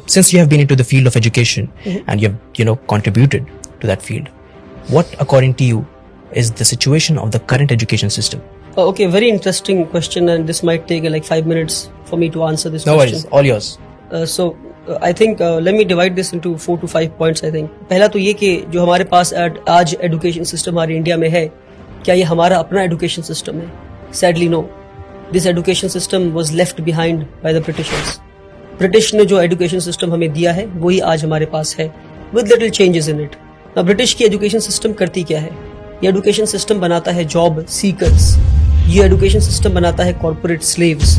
since you have been into the field of education and you have contributed to that field, what according to you is the situation of the current education system? Okay, very interesting question, and this might take like 5 minutes for me to answer this question. No worries, all yours. I think let me divide this into 4 to 5 points. I think पहला तो ये कि जो हमारे पास आज education system हमारे India में है, क्या ये हमारा अपना एजुकेशन सिस्टम है? Sadly no. This education system was left behind by the Britishers. British ने जो एजुकेशन सिस्टम हमें दिया है वही आज हमारे पास है, with little changes in it. अब ब्रिटिश की एजुकेशन सिस्टम करती क्या है? ये एजुकेशन सिस्टम बनाता है जॉब सीकर्स, ये एजुकेशन सिस्टम बनाता है कॉर्पोरेट स्लेव्स.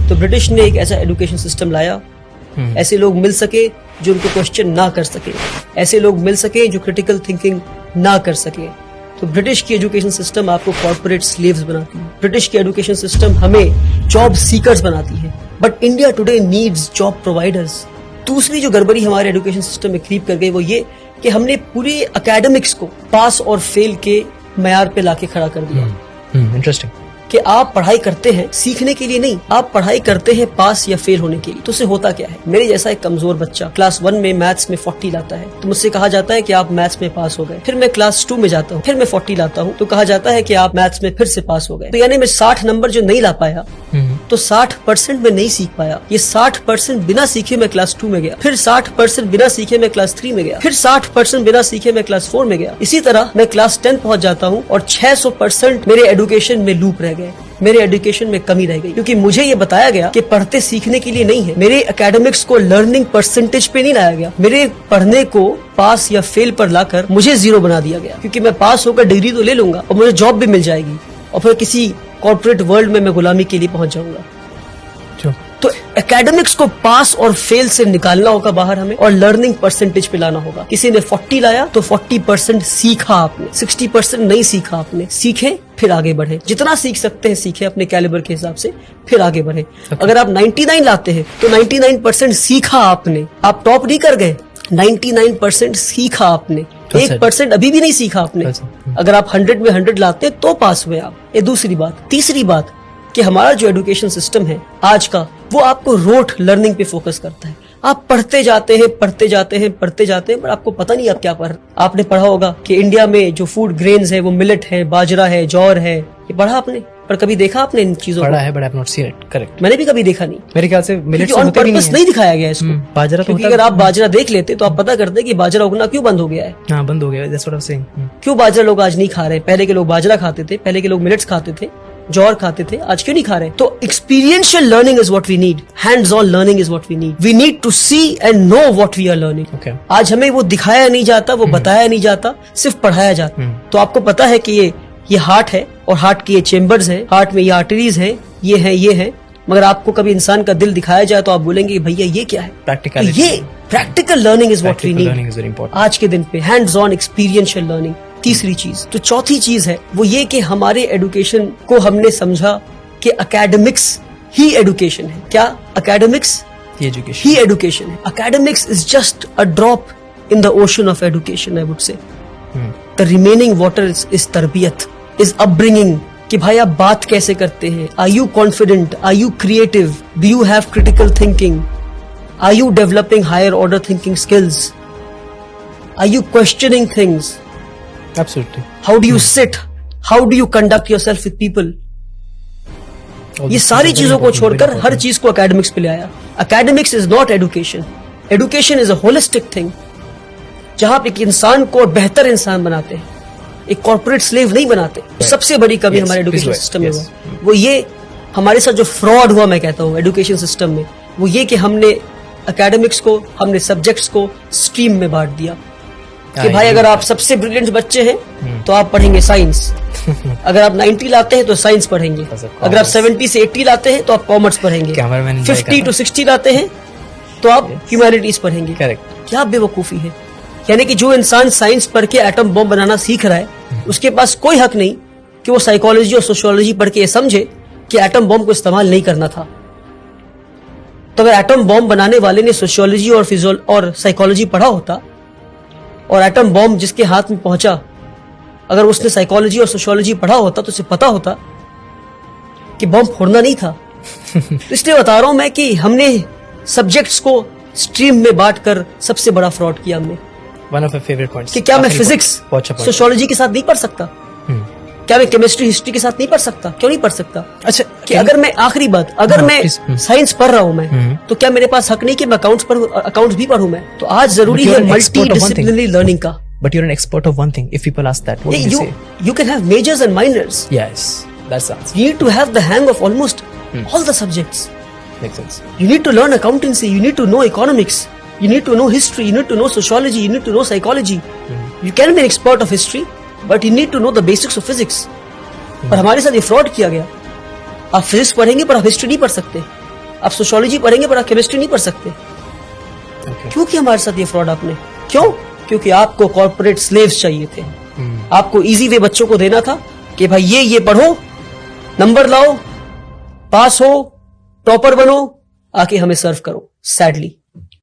तो ब्रिटिश ने एक ऐसा एजुकेशन सिस्टम लाया, ऐसे लोग मिल सके जो उनको क्वेश्चन ना कर सके, ऐसे लोग मिल सके जो क्रिटिकल थिंकिंग ना कर सके. तो ब्रिटिश की एजुकेशन सिस्टम आपको कॉर्पोरेट स्लेव्स बनाती है, ब्रिटिश की एजुकेशन सिस्टम हमें जॉब सीकर्स बनाती है. But India today needs job providers. दूसरी जो गड़बड़ी हमारे एजुकेशन सिस्टम में क्रीप कर गई वो ये कि हमने पूरी एकेडमिक्स को पास और फेल के मयार पे लाके खड़ा कर दिया. इंटरेस्टिंग. कि आप पढ़ाई करते हैं सीखने के लिए नहीं, आप पढ़ाई करते हैं पास या फेल होने के लिए. तो उससे होता क्या है? मेरे जैसा एक कमजोर बच्चा क्लास 1 में मैथ्स में 40 लाता है तो मुझसे कहा जाता है कि आप मैथ्स में पास हो गए. फिर मैं क्लास 2 में जाता हूँ, फिर मैं 40 लाता हूँ तो कहा जाता है कि आप मैथ्स में फिर से पास हो गए. तो यानी मैं 60 नंबर जो नहीं ला पाया तो 60% में नहीं सीख पाया. ये 60% बिना सीखे मैं क्लास 2 में गया, फिर 60% बिना सीखे मैं क्लास 3 में गया, फिर 60% बिना सीखे मैं क्लास 4 में गया. इसी तरह मैं क्लास 10 पहुंच जाता हूँ और 600% मेरे एजुकेशन में लूप रह गए, मेरे एजुकेशन में कमी रह गई. क्योंकि मुझे ये बताया गया कि पढ़ते सीखने के लिए नहीं है. मेरे एकेडमिक्स को लर्निंग परसेंटेज पे नहीं लाया गया, मेरे पढ़ने को पास या फेल पर लाकर मुझे 0 बना दिया गया. क्योंकि मैं पास होकर डिग्री तो ले लूंगा और मुझे जॉब भी मिल जाएगी और फिर किसी कॉर्पोरेट वर्ल्ड में मैं गुलामी के लिए पहुंच जाऊंगा. तो एकेडमिक्स को पास और फेल से निकालना होगा बाहर हमें और लर्निंग परसेंटेज पे लाना होगा. किसी ने 40 लाया तो 40% सीखा आपने, 60% नहीं सीखा आपने. सीखे फिर आगे बढ़े, जितना सीख सकते हैं सीखे अपने कैलिबर के हिसाब से, फिर आगे बढ़े. अगर आप 99 लाते हैं तो 99% सीखा आपने, आप टॉप नहीं कर गए. 99% सीखा आपने, 1% अभी भी नहीं सीखा आपने. अगर आप 100 में 100 लाते हैं तो पास हुए आप. ये दूसरी बात. तीसरी बात कि हमारा जो एजुकेशन सिस्टम है आज का वो आपको रोट लर्निंग पे फोकस करता है. आप पढ़ते जाते हैं पर आपको पता नहीं आप क्या पढ़. आपने पढ़ा होगा कि इंडिया में जो फूड ग्रेन्स है वो मिलेट है, बाजरा है, जौर है. ये पढ़ा आपने, पर कभी देखा आपने इन चीजों को? पढ़ा है but I have not seen it. Correct. मैंने भी कभी देखा नहीं. मेरे ख्याल से मिलेट ऑन पर्पस नहीं दिखाया गया इसको. बाजरा तो क्योंकि अगर आप बाजरा देख लेते तो आप पता करते कि बाजरा उगना क्यों बंद हो गया है. हाँ, बंद हो गया. That's what I am saying. क्यों बाजरा लोग आज नहीं खा रहे? पहले के लोग बाजरा खाते थे, पहले के लोग मिलेट्स खाते थे, जौर खाते थे, आज क्यों नहीं खा रहे? तो experiential learning is what we need, hands on learning is what we need. We need to see and know what we are learning. आज हमें वो दिखाया नहीं जाता, वो बताया नहीं जाता, सिर्फ पढ़ाया जाता. तो आपको पता है कि ये हार्ट है और हार्ट की ये चेम्बर्स है, हार्ट में ये आर्टरीज है, ये है. मगर आपको कभी इंसान का दिल दिखाया जाए तो आप बोलेंगे भैया ये क्या है? प्रैक्टिकलिटी. ये practical learning is what we need आज के दिन पे. Hands on experiential learning. तीसरी चीज. तो चौथी चीज है वो ये कि हमारे एजुकेशन को हमने समझा कि एकेडमिक्स ही एजुकेशन है. क्या? एकेडमिक्स ही एजुकेशन है. Academics is just a drop in the ocean of education. I would say the remaining water is तरबियत, इज अपब्रिंगिंग. कि भाई आप बात कैसे करते हैं? Are you confident? Are you creative? Do you have critical thinking? Are you developing higher order thinking skills? Are you questioning things? Absolutely. How do you sit? How do you conduct yourself with people? ये सारी चीजों को छोड़कर हर चीज को academics पे ले आया. Academics is not education. Education is a holistic thing जहां आप एक इंसान को बेहतर इंसान बनाते हैं, एक कॉर्पोरेट स्लेव नहीं बनाते. सबसे बड़ी कमी हमारे एजुकेशन सिस्टम में वो ये हमारे साथ जो फ्रॉड हुआ मैं कहता हूँ एजुकेशन सिस्टम में, वो ये कि हमने एकेडमिक्स को, हमने सब्जेक्ट्स को स्ट्रीम में बांट दिया. कि भाई अगर आप सबसे ब्रिलियंट बच्चे हैं तो आप पढ़ेंगे साइंस. अगर आप 90 लाते हैं तो साइंस पढ़ेंगे. अगर आप 70 से 80 लाते हैं तो आप कॉमर्स पढ़ेंगे. 50 to 60 लाते हैं तो आप ह्यूमैनिटीज पढ़ेंगे. करेक्ट. क्या बेवकूफी है? यानी कि जो इंसान साइंस पढ़ के एटम बॉम्ब बनाना सीख रहा है उसके पास कोई हक नहीं कि वो साइकोलॉजी और सोशियोलॉजी पढ़ के ये समझे कि एटम बॉम्ब को इस्तेमाल नहीं करना था. तो अगर एटम बॉम्ब बनाने वाले ने सोशियोलॉजी और साइकोलॉजी पढ़ा होता और एटम बॉम्ब जिसके हाथ में पहुंचा, अगर उसने साइकोलॉजी और सोशियोलॉजी पढ़ा होता तो उसे पता होता कि बॉम्ब फोड़ना नहीं था. तो इसलिए बता रहा हूं मैं कि हमने सब्जेक्ट्स को स्ट्रीम में बांटकर सबसे बड़ा फ्रॉड किया हमने। One of my favorite points. कि क्या मैं आखिरी फिजिक्स point. बहुत अच्छा point. सोशियोलॉजी के साथ नहीं पढ़ सकता? क्या मैं केमिस्ट्री हिस्ट्री के साथ नहीं पढ़ सकता? क्यों नहीं पढ़ सकता? अच्छा, कि अगर मैं आखिरी बात, अगर हाँ, मैं please. साइंस पढ़ रहा हूं मैं, तो क्या मेरे पास हक नहीं कि मैं अकाउंट्स भी पढ़ूं मैं? तो आज जरूरी But है you're an expert multi of one thing. Disciplinary learning का। But you're an expert of one thing. If people ask that, what would you say? You can have majors and minors. Yes, that's the answer. You need to have the hang of almost all the subjects. Makes sense. You need to learn accountancy. You need to know economics. You need to know history. You need to know sociology. You need to know psychology. You can be an expert of history, but you need to know the basics of physics. पर हमारे साथ ये fraud किया गया। आप physics पढ़ेंगे पर आप हिस्ट्री नहीं पढ़ सकते, आप सोशियोलॉजी पढ़ेंगे पर आप केमिस्ट्री नहीं पढ़ सकते। Okay. क्यों किया हमारे साथ ये फ्रॉड आपने? क्यों? क्योंकि आपको कॉर्पोरेट स्लेव्स चाहिए थे। आपको इजी वे बच्चों को देना था कि भाई ये पढ़ो, नंबर लाओ, पास हो, टॉपर बनो, आके हमें सर्व करो। सैडली